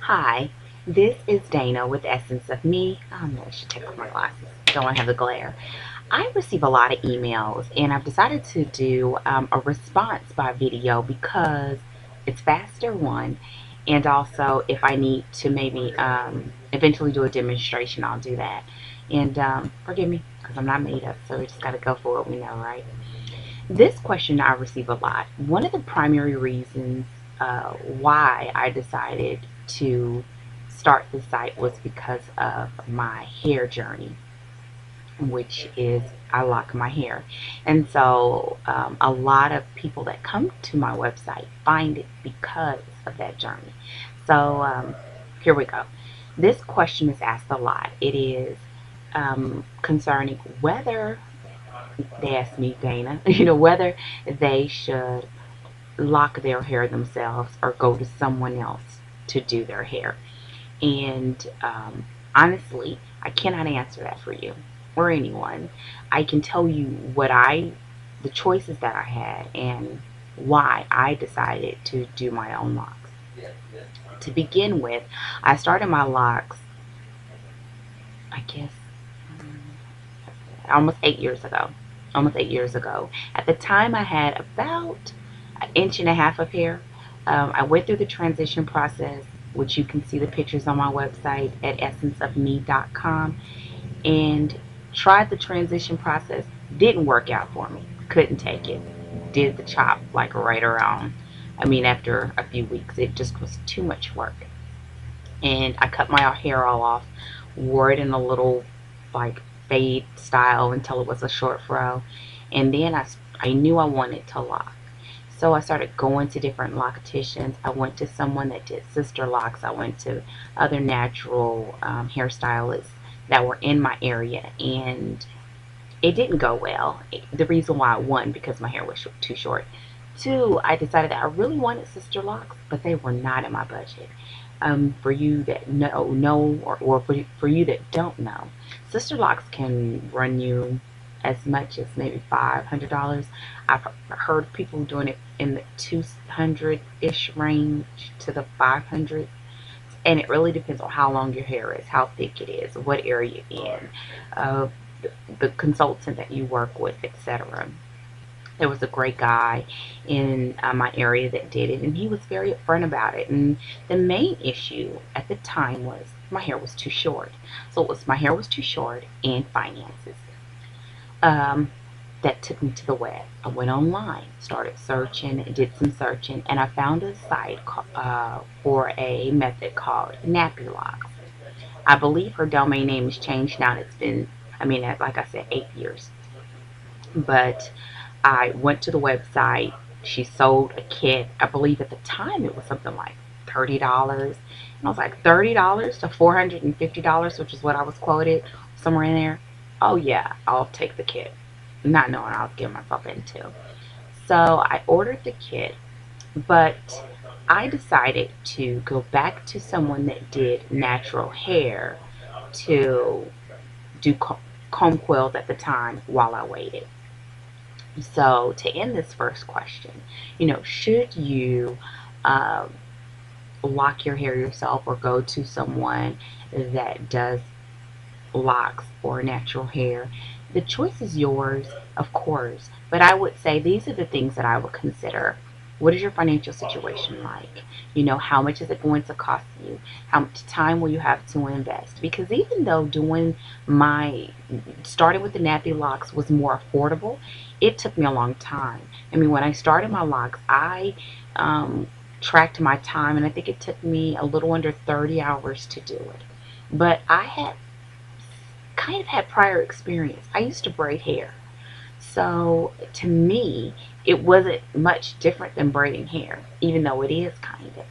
Hi, this is Dana with Essence of Me. I should take off my glasses. Don't want to have the glare. I receive a lot of emails, and I've decided to do a response by video because it's faster, one, and also if I need to maybe eventually do a demonstration, I'll do that. And forgive me because I'm not made up, so we just got to go for what we know, right? This question I receive a lot. One of the primary reasons why I decided to start the site was because of my hair journey, which is I lock my hair. And so a lot of people that come to my website find it because of that journey. So here we go. This question is asked a lot. It is concerning whether they asked me, Dana, whether they should lock their hair themselves or go to someone else to do their hair. And honestly, I cannot answer that for you or anyone. I can tell you the choices that I had and why I decided to do my own locks. To begin with, I started my locks, I guess, almost 8 years ago. Almost 8 years ago. At the time, I had about an inch and a half of hair. I went through the transition process, which you can see the pictures on my website at essenceofme.com, and tried the transition process. Didn't work out for me. Couldn't take it. Did the chop like right around. After a few weeks, it just was too much work. And I cut my hair all off, wore it in a little like fade style until it was a short fro, and then I knew I wanted to lock. So I started going to different locticians. I went to someone that did sister locks. I went to other natural hairstylists that were in my area, and it didn't go well. The reason why, one, because my hair was too short. Two, I decided that I really wanted sister locks, but they were not in my budget. For you that know or for you that don't know, sister locks can run you as much as maybe $500. I've heard people doing it in the 200-ish range to the 500, and it really depends on how long your hair is, how thick it is, what area you're in, uh, the consultant that you work with, etc. There was a great guy in my area that did it, and he was very upfront about it. And the main issue at the time was my hair was too short. So it was my hair was too short and finances. Um, that took me to the web. I went online, started searching, did some searching, and I found a site for a method called NappyLoc. I believe her domain name has changed now. It's been, like I said, 8 years. But I went to the website. She sold a kit. I believe at the time it was something like $30. And I was like, $30 to $450, which is what I was quoted, somewhere in there. Oh, yeah, I'll take the kit. Not knowing I was getting myself into. So I ordered the kit, but I decided to go back to someone that did natural hair to do comb quills at the time while I waited. So to end this first question, should you um, lock your hair yourself or go to someone that does locks or natural hair? The choice is yours, of course, but I would say these are the things that I would consider. What is your financial situation like? How much is it going to cost you? How much time will you have to invest? Because even though starting with the nappy locks was more affordable, it took me a long time. When I started my locks, I tracked my time, and I think it took me a little under 30 hours to do it. But I had kind of had prior experience. I used to braid hair. So to me, it wasn't much different than braiding hair, even though it is kind of.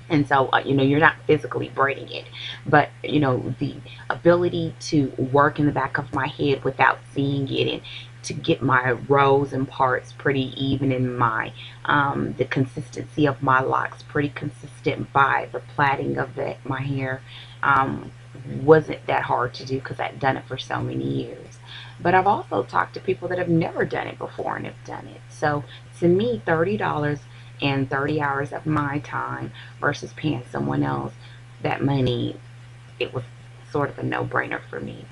And so, you're not physically braiding it, but, the ability to work in the back of my head without seeing it, and to get my rows and parts pretty even, in the consistency of my locks pretty consistent by the plaiting of my hair, wasn't that hard to do because I'd done it for so many years. But I've also talked to people that have never done it before and have done it. So to me, $30 and 30 hours of my time versus paying someone else that money, it was sort of a no-brainer for me.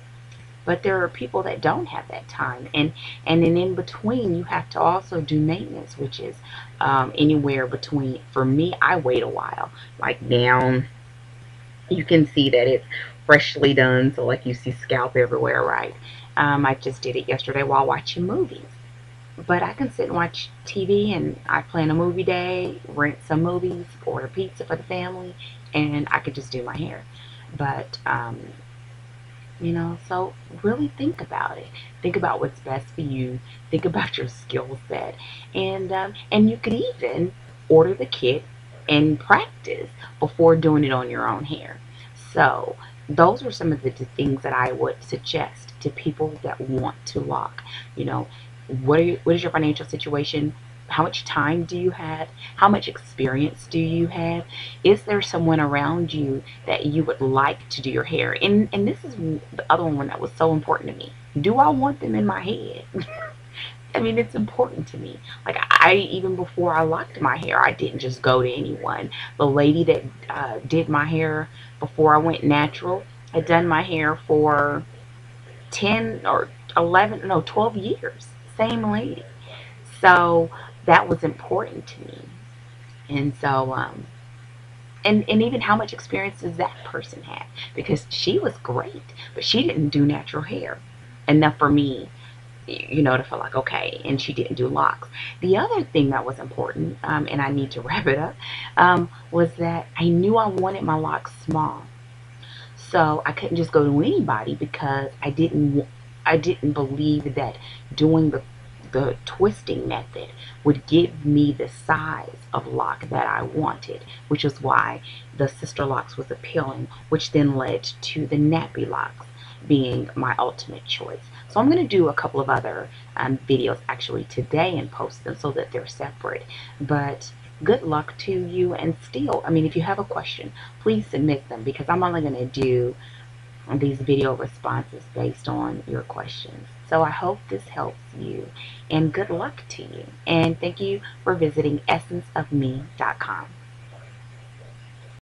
But there are people that don't have that time, and then in between you have to also do maintenance, which is anywhere between, for me, I wait a while. Like now you can see that it's freshly done, so like you see scalp everywhere, right? I just did it yesterday while watching movies. But I can sit and watch TV, and I plan a movie day, rent some movies, order pizza for the family, and I could just do my hair. But so really think about it. Think about what's best for you. Think about your skill set, and you could even order the kit and practice before doing it on your own hair. So those are some of the things that I would suggest to people that want to lock. You know, what is your financial situation? How much time do you have? How much experience do you have? Is there someone around you that you would like to do your hair? And this is the other one that was so important to me. Do I want them in my head? I mean, it's important to me. Like, even before I locked my hair, I didn't just go to anyone. The lady that did my hair before I went natural had done my hair for 10 or 11, no, 12 years. Same lady. So that was important to me. And so, and even how much experience does that person have? Because she was great, but she didn't do natural hair enough for me, to feel like, okay, and she didn't do locks. The other thing that was important, and I need to wrap it up, was that I knew I wanted my locks small. So I couldn't just go to anybody because I didn't believe that doing the twisting method would give me the size of lock that I wanted, which is why the sister locks was appealing, which then led to the NappyLocs being my ultimate choice. So I'm going to do a couple of other videos actually today and post them so that they're separate. But good luck to you, and still, I mean, if you have a question, please submit them, because I'm only going to do these video responses based on your questions. So I hope this helps you, and good luck to you. And thank you for visiting essenceofme.com.